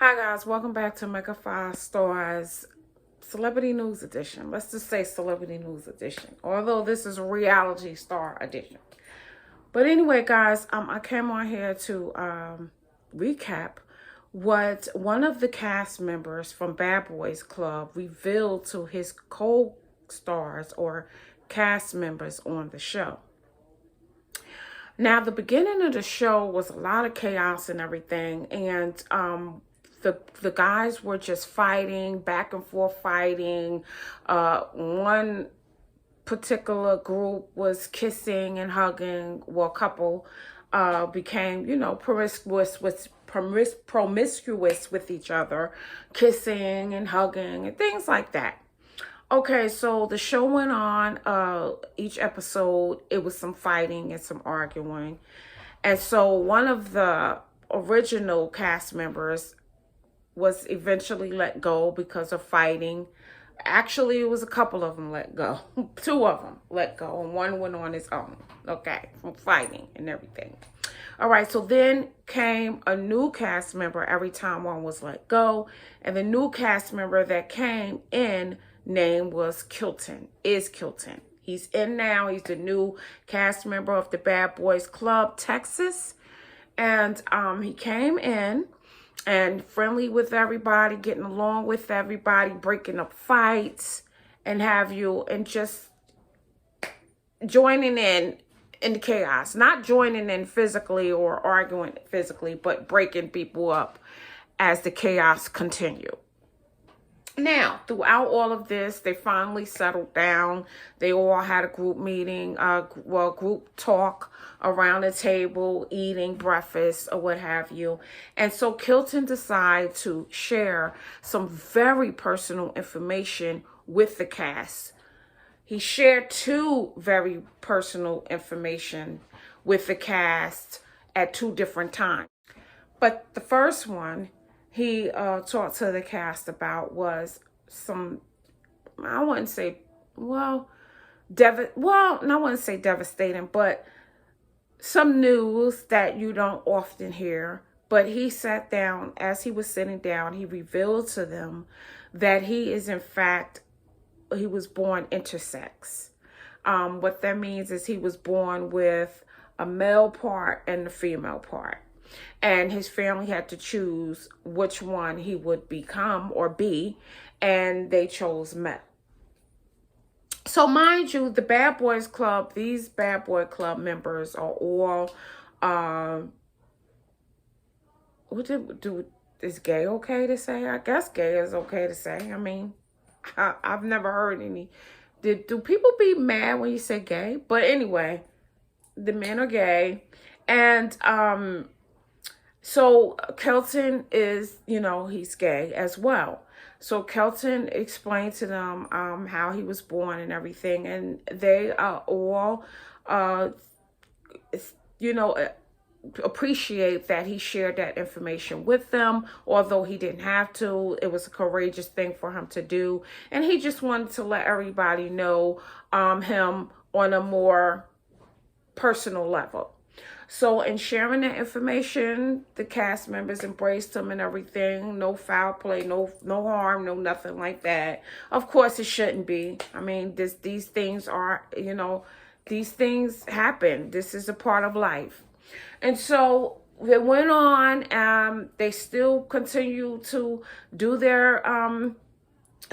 Hi guys, welcome back to Mega 5 Stars Celebrity News Edition. Let's just say Celebrity News Edition, although this is Reality Star Edition. But anyway, guys, I came on here to recap what one of the cast members from Bad Boys Club revealed to his co-stars or cast members on the show. Now, the beginning of the show was a lot of chaos and everything, and the guys were just fighting, back and forth fighting. One particular group was kissing and hugging, well, a couple became, promiscuous with each other, kissing and hugging and things like that. Okay, so the show went on. Each episode, it was some fighting and some arguing. And so one of the original cast members was eventually let go because of fighting. Actually, it was a couple of them let go. Two of them let go, and one went on his own, okay, from fighting and everything. All right, so then came a new cast member every time one was let go. And the new cast member that came in name was Kilton, is Kilton. He's in now. He's the new cast member of the Bad Boys Club, Texas. And he came in and friendly with everybody, getting along with everybody, breaking up fights and have you, and just joining in the chaos. Not joining in physically or arguing physically, but breaking people up as the chaos continued. Now, throughout all of this, they finally settled down. They all had a group meeting, group talk around the table, eating breakfast or what have you. And so Kilton decided to share some very personal information with the cast. He shared two very personal information with the cast at two different times. But the first one he talked to the cast about was some, I wouldn't say, I wouldn't say devastating, but some news that you don't often hear. But he sat down, as he was sitting down, he revealed to them that he is, in fact, he was born intersex. What that means is he was born with a male part and the female part. And his family had to choose which one he would become or be, and they chose male. So mind you, the Bad Boys Club, these Bad Boy Club members are all, is gay okay to say? I guess gay is okay to say. I mean, I've never heard any. Do people be mad when you say gay? But anyway, the men are gay. And so Kelton is, he's gay as well. So Kelton explained to them how he was born and everything. And they are all, appreciate that he shared that information with them, although he didn't have to. It was a courageous thing for him to do. And he just wanted to let everybody know him on a more personal level. So in sharing that information, the cast members embraced him and everything. No foul play, no harm, no nothing like that. Of course, it shouldn't be. I mean, these things are, these things happen. This is a part of life. And so it went on. They still continue to do their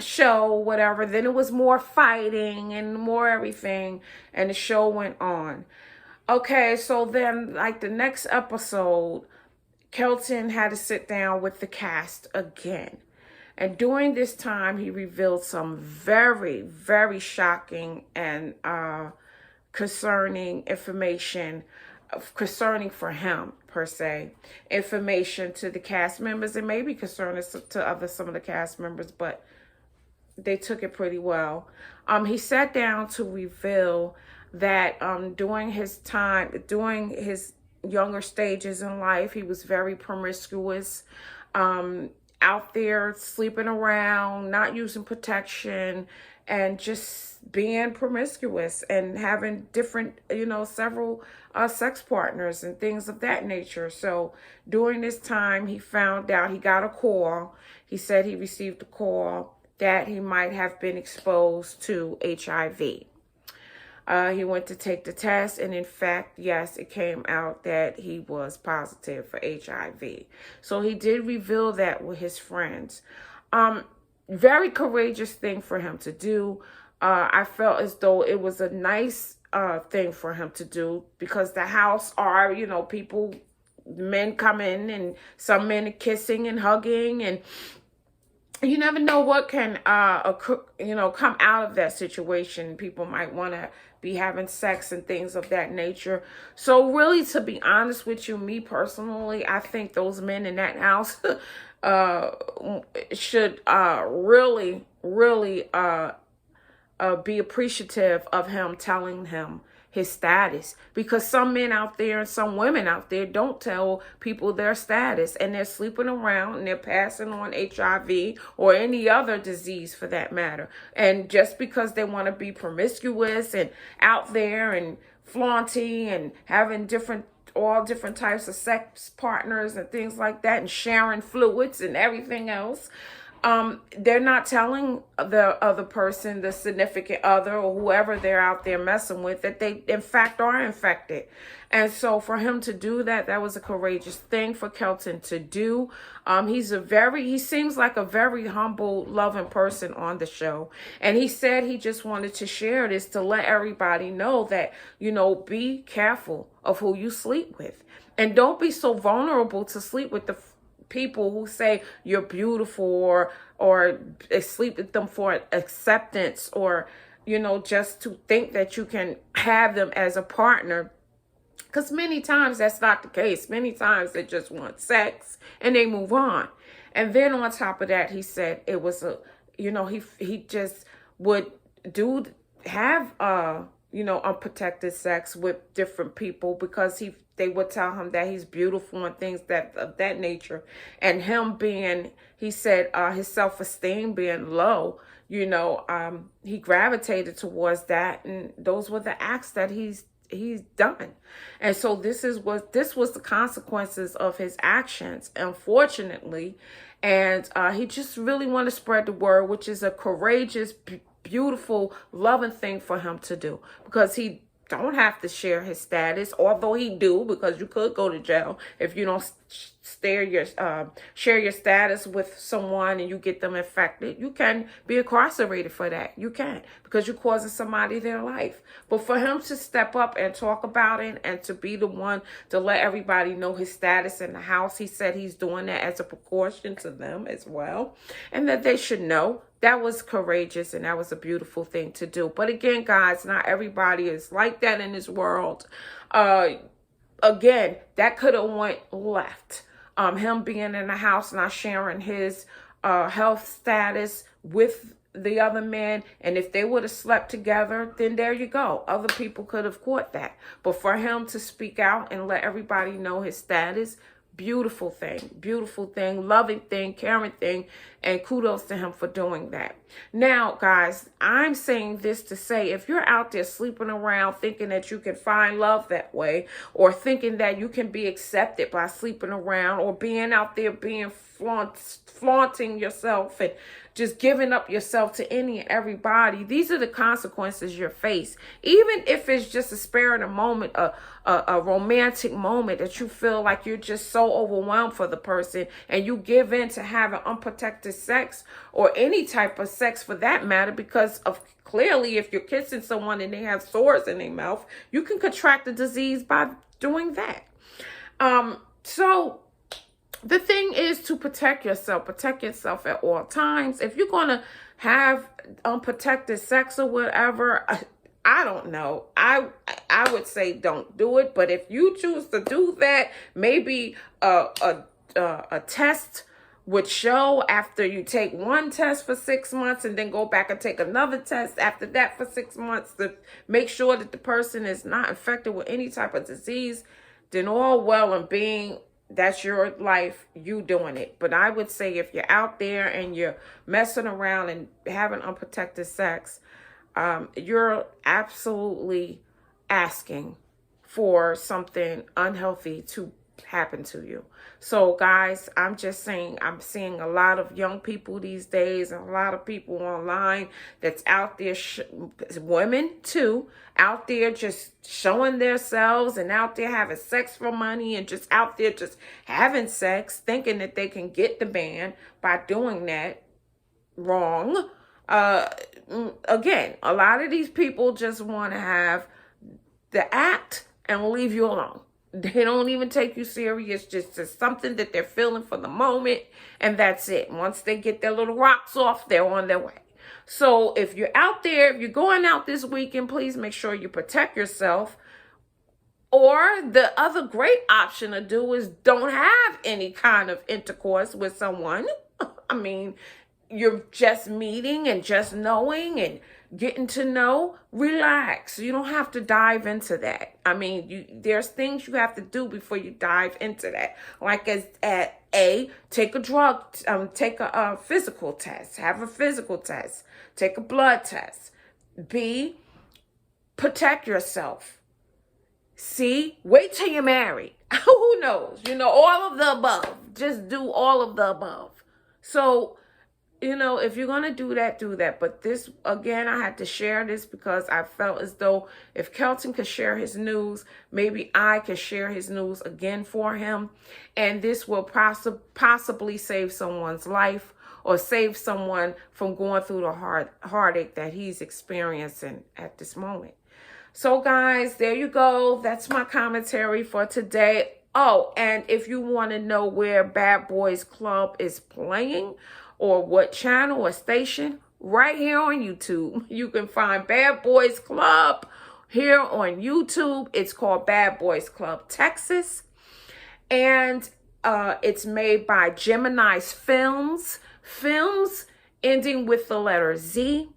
show, whatever. Then it was more fighting and more everything. And the show went on. Okay, so then, like the next episode, Kelton had to sit down with the cast again. And during this time, he revealed some very, very shocking and concerning information, concerning for him, per se, information to the cast members, and maybe concerning to some of the cast members, but they took it pretty well. He sat down to reveal that during his younger stages in life, he was very promiscuous, out there sleeping around, not using protection, and just being promiscuous and having different, several sex partners and things of that nature. So during this time, he found out, he got a call. He said he received a call that he might have been exposed to HIV. He went to take the test, and in fact, yes, it came out that he was positive for HIV. So he did reveal that with his friends. Very courageous thing for him to do. I felt as though it was a nice thing for him to do, because the house are, people, men come in, and some men are kissing and hugging, and you never know what can come out of that situation. People might want to be having sex and things of that nature. So really, to be honest with you, me personally, I think those men in that house should really be appreciative of him telling him his status, because some men out there and some women out there don't tell people their status, and they're sleeping around and they're passing on HIV or any other disease for that matter. And just because they want to be promiscuous and out there and flaunting and having all different types of sex partners and things like that, and sharing fluids and everything else, they're not telling the other person, the significant other, or whoever they're out there messing with, that they in fact are infected. And so for him to do that, that was a courageous thing for Kelton to do. He seems like a very humble, loving person on the show. And he said he just wanted to share this to let everybody know that, be careful of who you sleep with. And don't be so vulnerable to sleep with the people who say you're beautiful, or sleep with them for acceptance, or just to think that you can have them as a partner, because many times that's not the case. Many times they just want sex and they move on. And then on top of that, he said it was he just would have unprotected sex with different people, because they would tell him that he's beautiful and things of that nature. And him being, he said, his self-esteem being low, he gravitated towards that. And those were the acts that he's done. And so this was the consequences of his actions, unfortunately. And he just really wanted to spread the word, which is a courageous, beautiful, loving thing for him to do, because he don't have to share his status, although he do, because you could go to jail if you don't share your status with someone and you get them infected. You can be incarcerated for that. You can, because you're causing somebody their life. But for him to step up and talk about it, and to be the one to let everybody know his status in the house, he said he's doing that as a precaution to them as well, and that they should know. That was courageous, and that was a beautiful thing to do. But again, guys, not everybody is like that in this world. Again, that could have went left. Him being in the house, not sharing his health status with the other man. And if they would have slept together, then there you go. Other people could have caught that. But for him to speak out and let everybody know his status, beautiful thing, loving thing, caring thing, and kudos to him for doing that. Now, guys, I'm saying this to say, if you're out there sleeping around thinking that you can find love that way, or thinking that you can be accepted by sleeping around, or being out there being flaunting yourself and just giving up yourself to any and everybody, these are the consequences you face. Even if it's just a spare of a moment, a romantic moment that you feel like you're just so overwhelmed for the person, and you give in to having unprotected sex, or any type of sex for that matter, because of clearly if you're kissing someone and they have sores in their mouth, you can contract the disease by doing that. So the thing is to protect yourself at all times. If you're going to have unprotected sex or whatever, I don't know. I would say don't do it. But if you choose to do that, maybe a test would show after you take one test for 6 months, and then go back and take another test after that for 6 months to make sure that the person is not infected with any type of disease, then all well and being, That's your life, you doing it. But I would say if you're out there and you're messing around and having unprotected sex, you're absolutely asking for something unhealthy to happen to you. So guys, I'm just saying, I'm seeing a lot of young people these days and a lot of people online that's out there, women too, out there just showing themselves and out there having sex for money and just out there just having sex, thinking that they can get the man by doing that. Wrong. Again, a lot of these people just want to have the act and leave you alone. They don't even take you serious. Just something that they're feeling for the moment, and that's it. Once they get their little rocks off, they're on their way. So if you're out there, if you're going out this weekend, please make sure you protect yourself. Or the other great option to do is don't have any kind of intercourse with someone. I mean, you're just meeting and just knowing and getting to know. Relax. You don't have to dive into that. I mean, there's things you have to do before you dive into that. Like take a drug, take a physical test, have a physical test, take a blood test. B, protect yourself. C, wait till you're married. Who knows? All of the above. Just do all of the above. So, if you're going to do that. But this, again, I had to share this because I felt as though if Kelton could share his news, maybe I could share his news again for him. And this will possibly save someone's life or save someone from going through the heartache that he's experiencing at this moment. So, guys, there you go. That's my commentary for today. Oh, and if you want to know where Bad Boys Club is playing, or what channel or station, right here on YouTube. You can find Bad Boys Club here on YouTube. It's called Bad Boys Club Texas. And it's made by Gemini's Films. Films ending with the letter Z.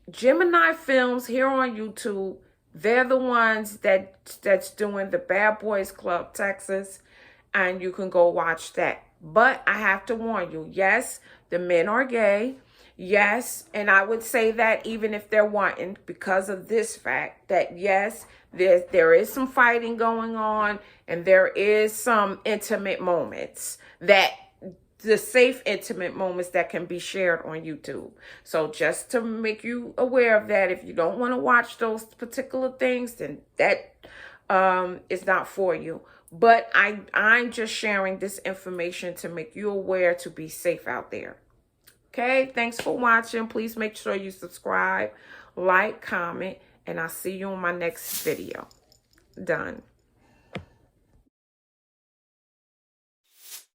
Gemini Films here on YouTube. They're the ones that's doing the Bad Boys Club Texas. And you can go watch that. But I have to warn you, yes, the men are gay. Yes, and I would say that even if they're wanting, because of this fact that, yes, there is some fighting going on and there is some intimate moments, that the safe intimate moments that can be shared on YouTube. So just to make you aware of that, if you don't want to watch those particular things, then that is not for you. But I'm just sharing this information to make you aware to be safe out there. Okay, thanks for watching. Please make sure you subscribe, like, comment, and I'll see you on my next video. Done.